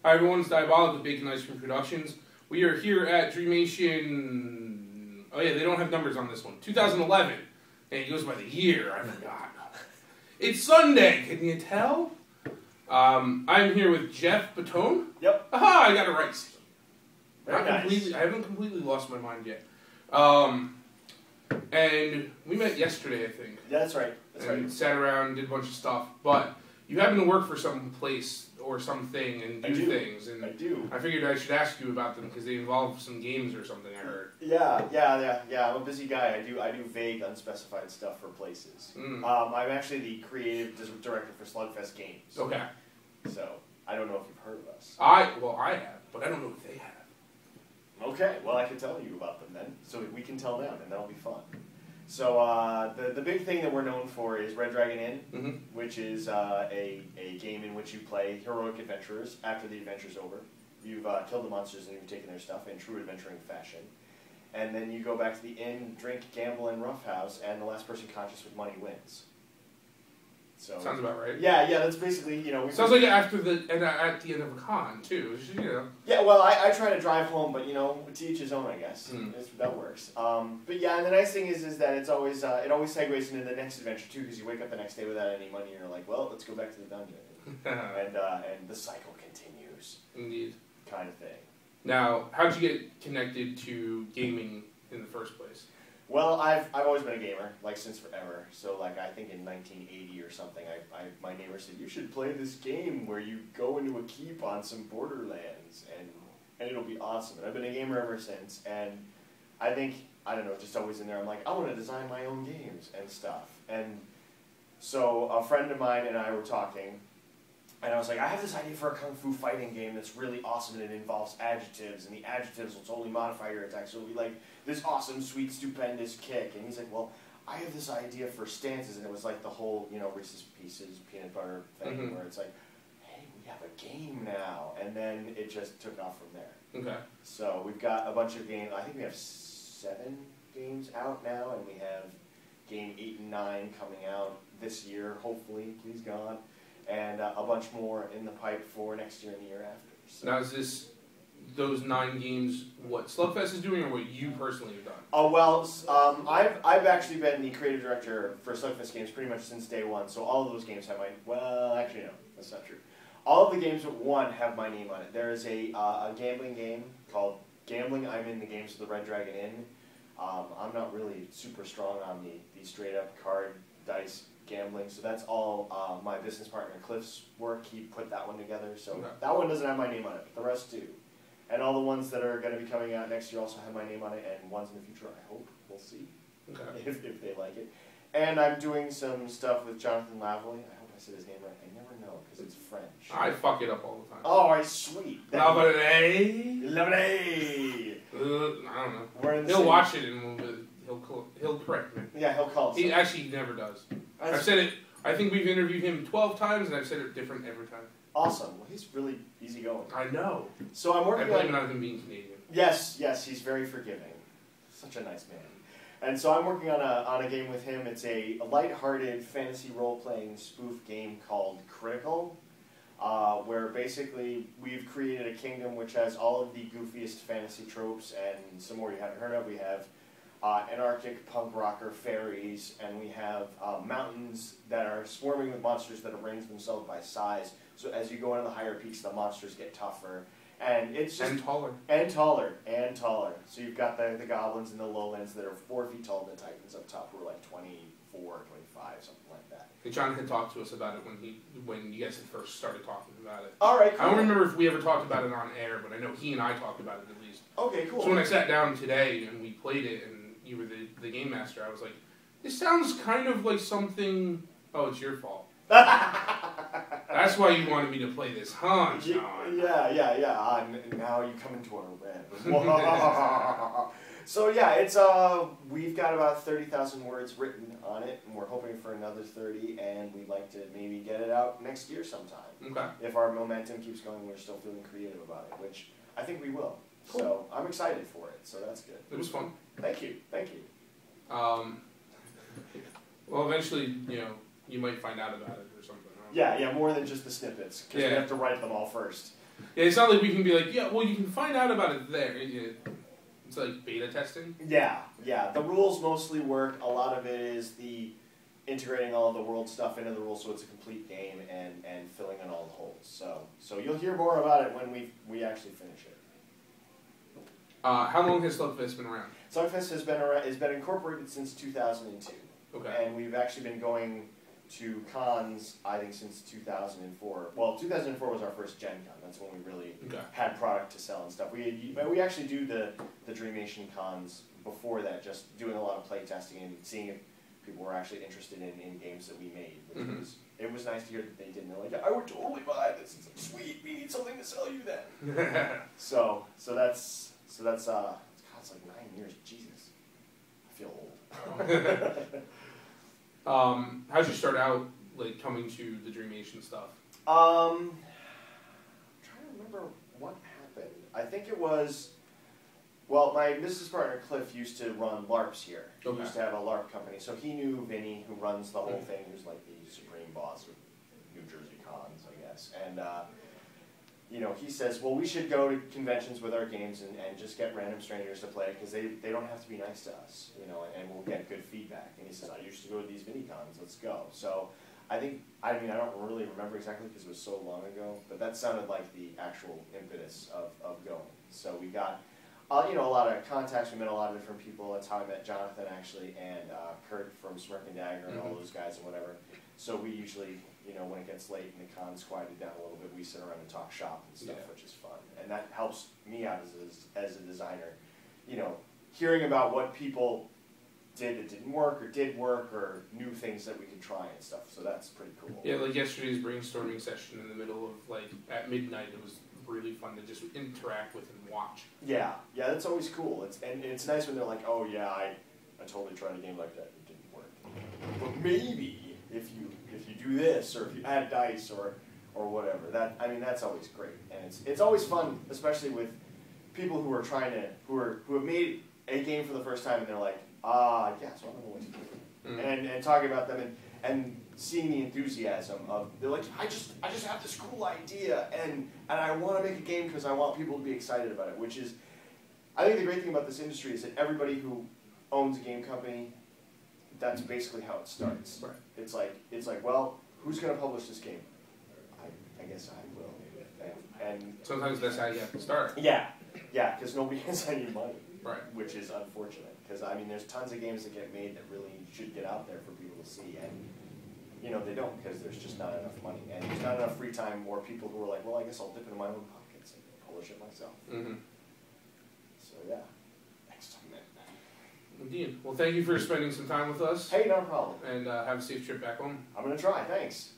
Hi everyone, it's Diabolik with Bacon Ice Cream Productions. We are here at Dreamation. Oh yeah, they don't have numbers on this one. 2011. And it goes by the year, I forgot. It's Sunday, can you tell? I'm here with Geoff Batone. Yep. Aha, I got it right. Very nice. I haven't completely lost my mind yet. And we met yesterday, I think. Yeah, that's right. Sat around, did a bunch of stuff. But you happen to work for some place or something and do things. And I do. I figured I should ask you about them because they involve some games or something, I heard. Yeah. I'm a busy guy. I do vague, unspecified stuff for places. I'm actually the creative director for Slugfest Games. Okay. So, I don't know if you've heard of us. I have, but I don't know if they have. Okay, well I can tell you about them then, so we can tell them, and that'll be fun. So the big thing that we're known for is Red Dragon Inn, which is a game in which you play heroic adventurers after the adventure's over. You've killed the monsters and you've taken their stuff in true adventuring fashion. And then you go back to the inn, drink, gamble, and roughhouse, and the last person conscious with money wins. So, sounds about right. Yeah, that's basically, Sounds like at the end of a con, too, Yeah, well, I try to drive home, but, to each his own, I guess. That works. But yeah, and the nice thing is that it's always, it always segues into the next adventure, too, because you wake up the next day without any money, and you're like, well, let's go back to the dungeon. and the cycle continues. Indeed. Kind of thing. Now, how'd you get connected to gaming in the first place? Well, I've always been a gamer, since forever. So, I think in 1980 or something, my neighbor said, you should play this game where you go into a keep on some borderlands, and it'll be awesome. And I've been a gamer ever since, and I think, just always in there, I'm like, I want to design my own games and stuff. And so a friend of mine and I were talking, and I was like, I have this idea for a kung fu fighting game that's really awesome, and it involves adjectives, and the adjectives will totally modify your attack, so it'll be like this awesome, sweet, stupendous kick. And he's like, well, I have this idea for stances, and it was like the whole, Reese's Pieces, peanut butter thing, where it's like, hey, we have a game now, and then it just took off from there. Okay. So we've got a bunch of games. I think we have 7 games out now, and we have game 8 and 9 coming out this year, hopefully, please God. And a bunch more in the pipe for next year and the year after. So. Now, is this those 9 games what Slugfest is doing, or what you personally have done? Oh well, I've actually been the creative director for Slugfest Games pretty much since day one. So all of those games have my actually no, that's not true. All of the games but one have my name on it. There is a gambling game called Gambling. I'm in the games of the Red Dragon Inn. I'm not really super strong on the straight up card dice gambling, so that's all my business partner Cliff's work. He put that one together, so that one doesn't have my name on it, but the rest do. And all the ones that are going to be coming out next year also have my name on it, and ones in the future, I hope. We'll see if they like it. And I'm doing some stuff with Jonathan Lavely. I hope I said his name right. I never know, because it's French. I fuck it up all the time. Oh, sweet. Lavely. Lavely. I don't know. He'll watch it and he'll correct me. Yeah, he'll call. He actually never does. I've said it. I think we've interviewed him 12 times, and I've said it different every time. Awesome. Well, he's really easygoing. I know. So I'm working I blame it on him being Canadian. Yes, he's very forgiving. Such a nice man. And so I'm working on a game with him. It's a lighthearted fantasy role-playing spoof game called Critical, where basically we've created a kingdom which has all of the goofiest fantasy tropes and some more you haven't heard of. We have anarchic punk rocker fairies, and we have mountains that are swarming with monsters that arrange themselves by size. So as you go into the higher peaks, the monsters get tougher, and it's just taller, and taller. So you've got the goblins in the lowlands that are 4 feet tall, and the titans up top who are like 24, 25, something like that. And John had talked to us about it when you guys had first started talking about it. All right, cool. I don't remember if we ever talked about it on air, but I know he and I talked about it at least. Okay, cool. So when I sat down today and we played it, and you were the game master, I was like, this sounds kind of like something. Oh, it's your fault. That's why you wanted me to play this, huh, John? Yeah. Now you come into our web. So yeah, it's we've got about 30,000 words written on it, and we're hoping for another 30, and we'd like to maybe get it out next year sometime. Okay. If our momentum keeps going, we're still feeling creative about it, which I think we will. Cool. So I'm excited for it. So that's good. It was fun. Thank you. Well, eventually, you might find out about it or something. Yeah, more than just the snippets, because we have to write them all first. Yeah, it's not like we can be like, yeah, well, you can find out about it there. It's like beta testing. Yeah. The rules mostly work. A lot of it is the integrating all of the world stuff into the rules so it's a complete game and filling in all the holes. So you'll hear more about it when we actually finish it. How long has Slugfest been around? Slugfest has been incorporated since 2002. Okay. And we've actually been going to cons, I think, since 2004. Well, 2004 was our first Gen Con. That's when we really had product to sell and stuff. We actually do the Dreamation cons before that, just doing a lot of play testing and seeing if people were actually interested in games that we made. Which it was nice to hear that they did. And they're like, I would totally buy this. It's like, sweet, we need something to sell you then. so that's it's like 9 years. Jesus, I feel old. How'd you start out, like, coming to the Dreamation stuff? I'm trying to remember what happened. I think it was, well, my business partner Cliff used to run LARPs here. He used to have a LARP company, so he knew Vinny, who runs the whole thing, who's like the supreme boss of New Jersey cons, I guess. And he says, well, we should go to conventions with our games and just get random strangers to play because they don't have to be nice to us, and we'll get good feedback. And he says, I used to go to these mini cons, let's go. So I don't really remember exactly because it was so long ago, but that sounded like the actual impetus of going. So we got, a lot of contacts, we met a lot of different people. That's how I met Jonathan, actually, and Kurt from Smirk and Dagger and all those guys and whatever. So we usually, when it gets late and the con's quieted down a little bit, we sit around and talk shop and stuff, which is fun. And that helps me out as a designer. Hearing about what people did that didn't work or did work or new things that we could try and stuff. So that's pretty cool. Yeah, like yesterday's brainstorming session in the middle of, like, at midnight, it was really fun to just interact with and watch. Yeah, that's always cool. It's nice when they're like, oh yeah, I totally tried a game like that, it didn't work. But maybe if you do this, or if you add dice or whatever, that's always great. And it's always fun, especially with people who are who have made a game for the first time and they're like, so I don't know what to do. And talking about them and seeing the enthusiasm of, they're like, I just have this cool idea and I want to make a game because I want people to be excited about it, which is, I think the great thing about this industry is that everybody who owns a game company, that's basically how it starts. Right. It's like, well, who's going to publish this game? I guess I will. And sometimes that's how you have to start. Yeah, because nobody has any money. Right. Which is unfortunate, because there's tons of games that get made that really should get out there for people to see, and they don't, because there's just not enough money, and there's not enough free time, or people who are like, well, I guess I'll dip into my own pockets and publish it myself. So yeah, next time then. Indeed. Well, thank you for spending some time with us. Hey, no problem. And have a safe trip back home. I'm gonna try. Thanks.